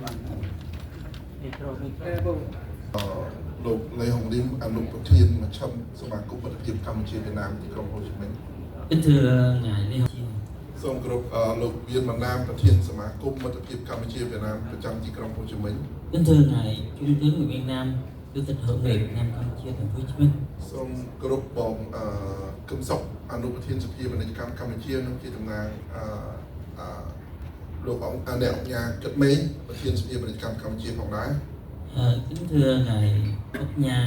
លោកលេហុងឌីមអនុប្រធានមជ្ឈមសមាគមមិត្តភាពកម្ពុជាវៀតណាមទីក្រុងហូជីមិញ Kính thưa ngài Lê Hồng Chiên. សូមគោរពលោកវៀនបណ្ណាប្រធានសមាគមមិត្តភាពកម្ពុជាវៀតណាមប្រចាំទីក្រុងហូជីមិញ Kính thưa ngài Trung tướng người Việt Nam, Chủ tịch Hội nghị Việt Nam Campuchia thành phố Hồ Chí Minh. សូមគោរពបងកឹមសុខអនុប្រធានសភាពាណិជ្ជកម្មកម្ពុជានិងជាតំណាងលោកអង្គអ្នកអង្គការគិតមេងប្រធានសភាពាណិជ្ជកម្មកម្ពុជាផងដែរ Kính thưa ngài Úc Nha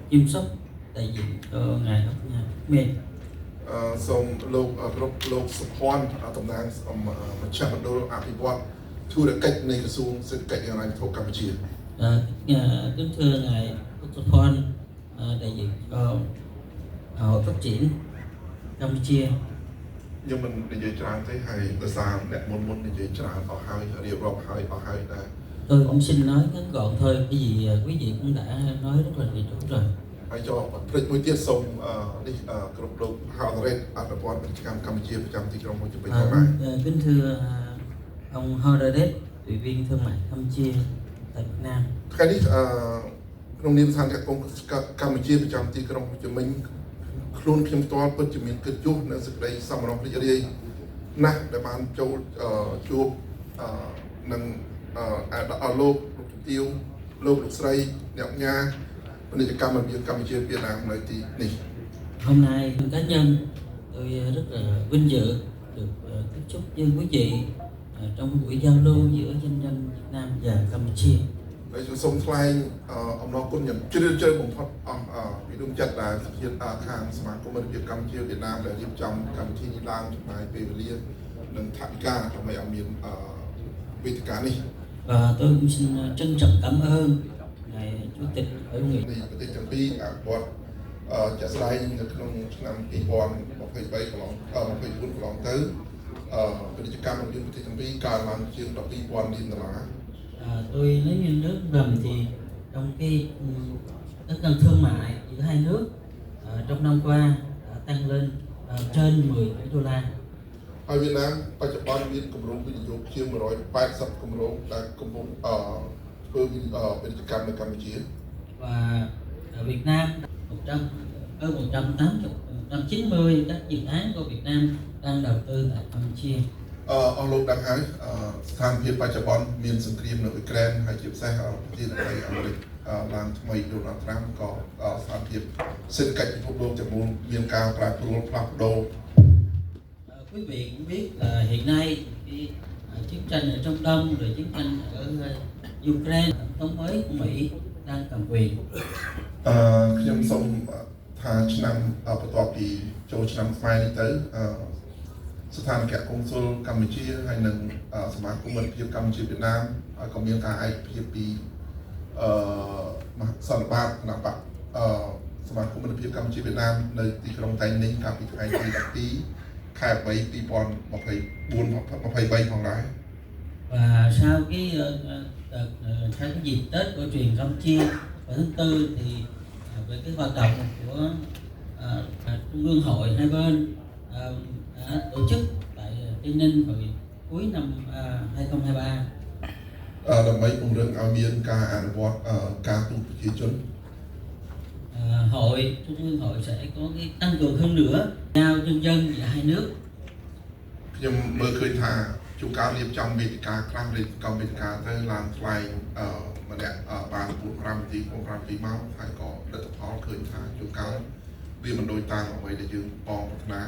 Kim Sóc, đại diện cho ngài Úc Nha Mên. សូមលោកគោរពលោកសុភ័ណ្ឌតំណាងមជ្ឈមណ្ឌលអភិវឌ្ឍធុរកិច្ចនៃក្រសួងសេដ្ឋកិច្ចនិងហិរញ្ញវត្ថុកម្ពុជា Kính thưa ngài Úc Sô Phon, đại diện cho Hội phát triển Campuchia. ខ្ញុំមិននិយាយច្រើនទេហើយដោយសារអ្នកមុននិយាយច្រើនអស់ហើយរៀបរាប់ហើយអស់ហើយដែរ Tôi cũng xin nói ngắn gọn thôi, cái gì quý vị cũng đã nói rất là đầy đủ rồi. ហើយចូលព្រឹកមួយទៀតសូមនេះគ្រប់លោកហៅរ៉េតអភិវឌ្ឍពាណិជ្ជកម្មកម្ពុជាប្រចាំទីក្រុងហូជីមិញផងដែរ Kính thưa ông Horadet, ủy viên thương mại Campuchia tại Việt Nam. ថ្ងៃនេះក្នុងនាមស្ថានភាពកម្ពុជាប្រចាំទីក្រុងហូជីមិញខ្លួនខ្ញុំផ្ទាល់ពិតជាមានកិត្តិយសនិងសេចក្តីសម្រេចរីករាយណាស់ដែលបានចូលជួបនឹងលោកជំទាវលោកស្រីអ្នកញ៉ាពាណិជ្ជកម្មរវាងកម្ពុជាវៀតណាមនៅទីនេះ Hôm nay cá nhân tôi rất là vinh dự được tiếp xúc với quý vị trong buổi giao lưu giữa doanh nhân Việt Nam và Campuchia. ហើយសូមថ្លែងអំណរគុណយ៉ាងជ្រាលជ្រៅបំផុតអស់ពីដួងចិត្តដែលខាងសមាគមមិត្តភាពកម្ពុជាវៀតណាមដែលរៀបចំកម្មវិធីនេះឡើងចំណាយពេលវេលានិងថវិកាដើម្បីឲ្យមានវេទិកានេះ Và tôi cũng xin trân trọng cảm ơn ngài Chủ tịch Hội nghị. នៃប្រទេសទាំងពីរអភិវឌ្ឍចាក់ស្ដែងនៅក្នុងឆ្នាំ2023កន្លង24កន្លងទៅពាណិជ្ជកម្មរវាងប្រទេសទាំងពីរកើនឡើងជាង12,000 លានដុល្លារ Tôi lấy như nước ngầm thì trong cái đất ngầm thương mại giữa hai nước trong năm qua đã tăng lên trên 10 tỷ đô la. ហើយវៀតណាមបច្ចុប្បន្នមានគម្រោងវិនិយោគជាង180គម្រោងដែលកំពុងធ្វើពាណិជ្ជកម្មនៅកម្ពុជា Và ở Việt Nam hơn 190 các dự án của Việt Nam đang đầu tư tại Campuchia. អស់លោកដឹងហើយស្ថានភាពបច្ចុប្បន្នមានសង្គ្រាមនៅអ៊ុយក្រែនហើយជាពិសេសប្រធានាធិបតីអាមេរិកឡើងថ្មីដូណាល់ត្រាំក៏ស្ថានភាពសេដ្ឋកិច្ចពិភពលោកទាំងមូលមានការប្រែប្រួលផ្លាស់ប្ដូរ Quý vị cũng biết là hiện nay cái chiến tranh ở Trung Đông rồi chiến tranh ở Ukraine, tổng thống mới của Mỹ đang cầm quyền. ខ្ញុំសូមថាឆ្នាំបន្ទាប់ពីចូលឆ្នាំខ្មែរនេះទៅស្ថានភាពកុងស៊ុលកម្ពុជាហើយនិងសមាគមមិត្តភាពកម្ពុជាវៀតណាមក៏មានការឯកភាពពីសន្និបាតគណៈបកសមាគមមិត្តភាពកម្ពុជាវៀតណាមនៅទីក្រុងតៃninh កាលពីថ្ងៃទី12 ខែ3 2024 23ផងដែរ Và sau cái dịp Tết cổ truyền Campuchia vào tháng 4 thì về cái hoạt động của Trung ương hội hai bên đã tổ chức tại Tây Ninh hồi cuối năm 2023. ដើម្បីពង្រឹងឲ្យមានការអនុវត្តការទូតប្រជាជន Hội Trung ương hội sẽ có cái tăng cường hơn nữa giao nhân dân giữa hai nước. ខ្ញុំមើលឃើញថាជួនកាលរៀបចំវេទិកាខ្លះរៀបចំវេទិកាទៅឡើងថ្លែងម្នាក់បាន4-5នាទីមកហើយក៏លទ្ធផលឃើញថាជួនកាលវាមិនដូចតាមអ្វីដែលយើងបងប្រាថ្នា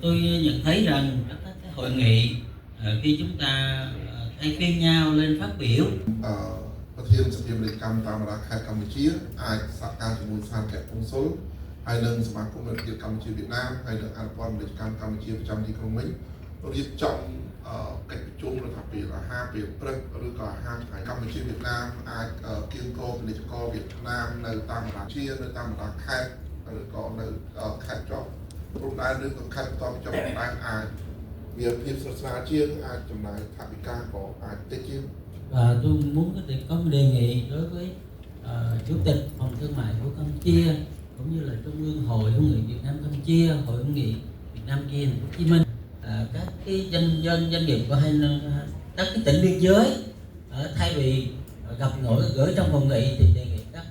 Tôi nhận thấy rằng các cái hội nghị khi chúng ta thay phiên nhau lên phát biểu ប្រធានសភាពាណិជ្ជកម្មតាមបណ្ដាខេត្តកម្ពុជាអាចសហការជាមួយស្ថានភាពកុងស៊ុលហើយនិងសមាគមមិត្តភាពកម្ពុជាវៀតណាមហើយនិងអនុព័ន្ធពាណិជ្ជកម្មកម្ពុជាប្រចាំទីក្រុងវិញរៀបចំកិច្ចប្រជុំរដ្ឋាភិបាលអាហារពេលព្រឹកឬក៏អាហារថ្ងៃកម្ពុជាវៀតណាមអាចគៀងគរពាណិជ្ជករវៀតណាមនៅតាមបណ្ដាជានៅតាមបណ្ដាខេត្តឬក៏នៅខេត្តជាប់ព្រំដែនឬក៏ខេត្តបន្តជាប់ដែនអាចមានភាពស្និទ្ធស្នាលជាងអាចចំណាយថវិកាក៏អាចតិចជាង và tôi muốn có một đề nghị đối với chủ tịch phòng thương mại của Campuchia cũng như là Trung ương hội hữu nghị Việt Nam Campuchia, hội hữu nghị Việt Nam kia Thành phố Hồ Chí Minh, các cái doanh nghiệp của các cái tỉnh biên giới thay vì gặp gỡ trong phòng nghị thì đề nghị các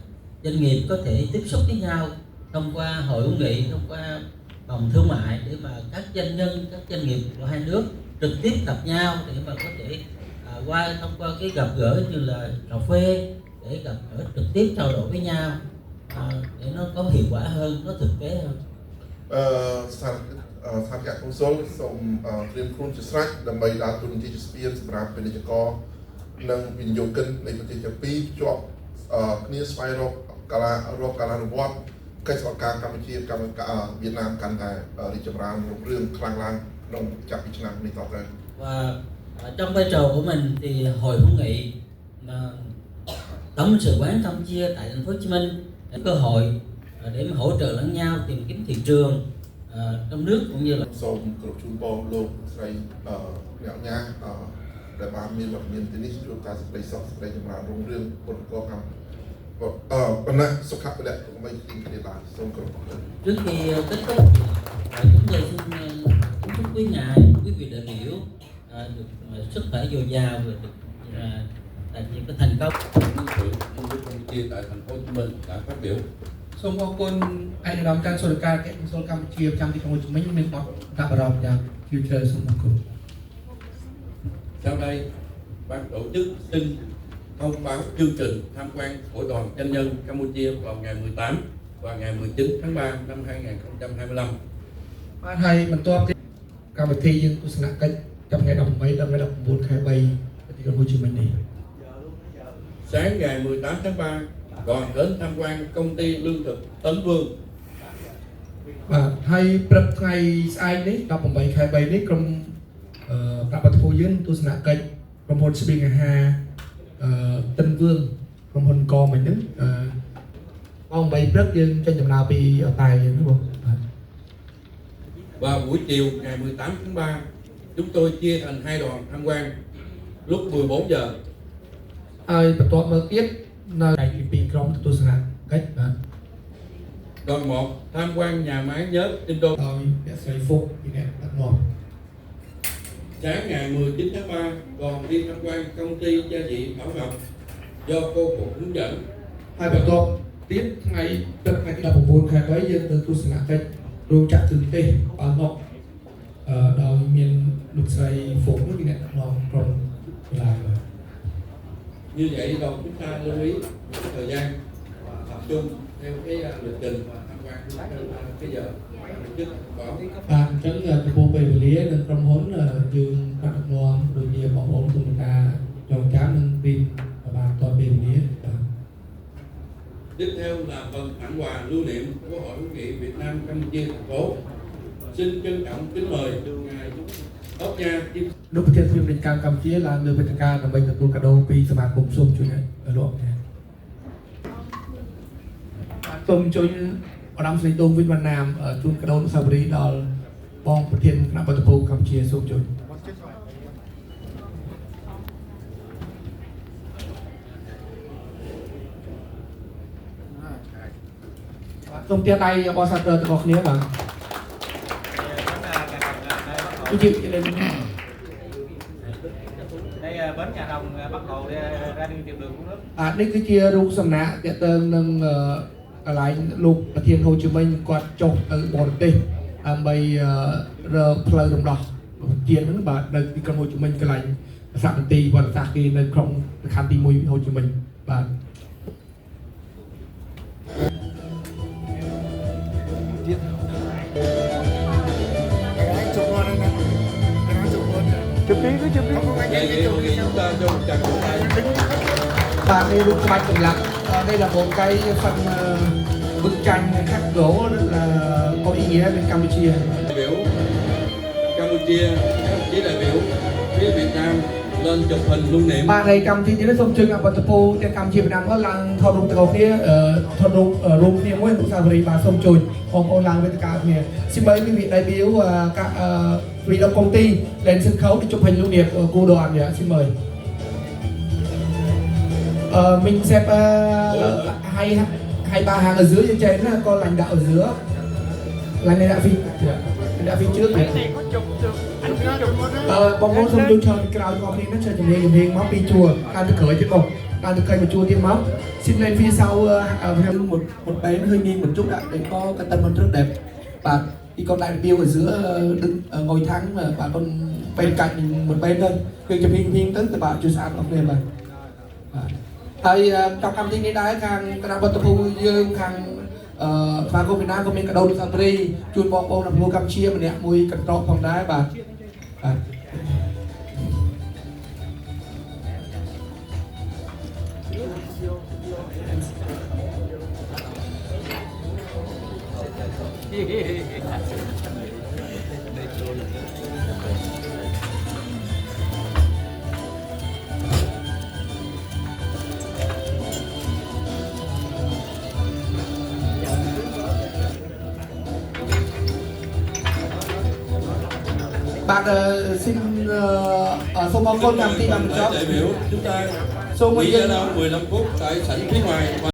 doanh nghiệp có thể tiếp xúc với nhau thông qua hội hữu nghị, thông qua phòng thương mại để mà các doanh nhân, các doanh nghiệp của hai nước trực tiếp gặp nhau để mà có thể thông qua cái gặp gỡ như là cà phê để gặp gỡ trực tiếp trao đổi với nhau để nó có hiệu quả hơn, nó thực tế hơn. ស្ថាប័នកុងស៊ុលសូមត្រៀមខ្លួនជាស្រេចដើម្បីដើរតួនាទីជាស្ពានសម្រាប់ពាណិជ្ជករនិងវិនិយោគិននៃប្រទេសទាំងពីរភ្ជាប់គ្នាស្វែងរកការអនុវត្តកិច្ចសហការកម្ពុជាវៀតណាមកាន់តែរីកចម្រើនរុងរឿងខ្លាំងឡើងក្នុងចាប់ពីឆ្នាំនេះតទៅ Và trong vai trò của mình thì hội hữu nghị tổng lãnh sự quán Campuchia tại thành phố Hồ Chí Minh có cơ hội để mà hỗ trợ lẫn nhau tìm kiếm thị trường trong nước cũng như là សូមគោរពជូនពរលោកស្រីអ្នកញ៉ាដែលបានមានវត្តមានទីនេះជួបតែសេចក្តីសុខសេចក្តីចម្រើនរុងរឿងពលករកម្ពុជាបណ្ណាសុខៈពលៈកុំបីទីគ្នាបានសូមគោរព trước khi kết thúc chúng tôi xin kính chúc quý ngài, quý vị đại biểu được sức khỏe dồi dào và được đạt những cái thành công. Campuchia tại thành phố Hồ Chí Minh đã phát biểu. សូមអរគុណឯកឧត្តមការសុរការកិច្ចកុងស៊ុលកម្ពុជាប្រចាំទីក្រុងហូជីមិញមានបទដាក់អារម្មណ៍យ៉ាងជ្រាលជ្រៅសូមអរគុណ Sau đây, ban tổ chức xin thông báo chương trình tham quan của đoàn doanh nhân Campuchia vào ngày 18 và ngày 19 tháng 3 năm 2025. បានហើយបន្ទាប់ពីកម្មវិធីយើងទស្សនកិច្ចចាប់ថ្ងៃ 18 ដល់ថ្ងៃ 19 ខែ 3 ទីក្រុងហូជីមិញនេះ Sáng ngày 18 tháng 3, đoàn đến tham quan công ty lương thực Tấn Vương. បាទហើយព្រឹកថ្ងៃស្អែកនេះ 18 ខែ 3 នេះក្រុមប្រតិភូយើងទស្សនកិច្ចក្រុមហ៊ុនស្បៀងអាហារតិនវឿងក្រុមហ៊ុនកមិញហ្នឹងម៉ោង 8 ព្រឹកយើងចេញដំណើរពីតែយើងហ្នឹងបង Và buổi chiều ngày 18 tháng 3, chúng tôi chia thành hai đoàn tham quan lúc 14 giờ. ហើយបន្ទាប់មកទៀតនៅដៃពីក្រុមទស្សនកិច្ចបាទ Đoàn 1 tham quan nhà máy nhớt Indo. ដោយអ្នកស្រីហ្វុកពីអ្នកដឹកនាំ Sáng ngày 19 tháng 3, đoàn đi tham quan công ty gia vị Bảo Ngọc do cô phụ hướng dẫn. ហើយបន្ទាប់ទៀតថ្ងៃព្រឹកថ្ងៃទី 19 ខែ 3 យើងទៅទស្សនកិច្ចរោងចក្រគ្រឿងទេសbảo Ngọcដោយមានលោកស្រីហ្វុកពីអ្នកដឹកនាំក្រុមកីឡា Như vậy đoàn chúng ta lưu ý thời gian tập trung theo cái lịch trình và tham quan theo cái giờ tổ chức bảo. បាទអញ្ចឹងចំពោះពេលវេលានិងក្រុមហ៊ុនយើងបានដឹកនាំដូចជាបងប្អូនគុំការចងចាំនឹងពីបានតពេលវេលាបាទ Tiếp theo là phần tặng quà lưu niệm của Hội hữu nghị Việt Nam Campuchia thành phố. Xin trân trọng kính mời ngài Ốc Nha Kim លោកប្រធានធិបតីកម្ពុជាឡើងលើវេទិកាដើម្បីទទួលកាដូពីសមាគមសូមជួយលោកសូមជួយឧត្តមស្រីដងវិនវណ្ណាមជូនកាដូអនុស្សាវរីយ៍ដល់បងប្រធានគណៈបដិភូកម្ពុជាសូមជួយសូមទាដៃបងសាទរទាំងអស់គ្នាបាទជួយlên đây bến Nhà Rồng bắt đầu ra đi tìm đường uống nước. នេះគឺជារូបសំណាកទាក់ទងនឹងកន្លែងលោកប្រធានហូជីមិញគាត់ចុះទៅបរទេសដើម្បីរកផ្លូវរំដោះជាតិហ្នឹងបាទនៅទីក្រុងហូជីមិញកន្លែងសាមន្ទីរវត្តសាស្ត្រគេនៅក្នុងខណ្ឌទី1ហូជីមិញបាទ Và đây lúc bạch cầm lặng, đây là một cái phần bức tranh khắc gỗ rất là có ý nghĩa bên Campuchia. đại biểu Campuchia, các đồng chí đại biểu phía Việt Nam lên chụp hình lưu niệm. Bạn này cầm thì nó không chừng bật po trên Campuchia Việt Nam có làng thọ rung từ kia thọ rung kia mỗi một sao về bà sông chùi còn ông làng bên cả kia xin mời quý vị đại biểu các vị đồng công ty lên sân khấu để chụp hình lưu niệm cô đoàn nhé xin mời. Mình xếp hai ba hàng ở dưới trên có lãnh đạo ở giữa lãnh đạo phi đã phía trước này bóng bóng xong tôi chờ cào cho khi nó chơi chừng hiền máu đi chùa ăn được khởi chứ không ăn được cây mà chua tiêm máu xin lên phía sau một bé nó hơi nghiêng một chút ạ để có cái tân rất đẹp và đi con đại biểu ở giữa đứng ngồi thắng và con bên cạnh một bên thôi việc chụp hình tới từ bạn chưa sao không nên mà thầy trong cam tin đây khang cái nào bật tập dương khang và cô Việt Nam có mình cả đầu sang tri chuyên bóng bóng làm mua Campuchia mà nè mùi cẩn trọng phòng đá bà bạn xin số mong con làm tin làm job đại biểu chúng ta số nghỉ giải lao 15 phút tại sảnh phía ngoài.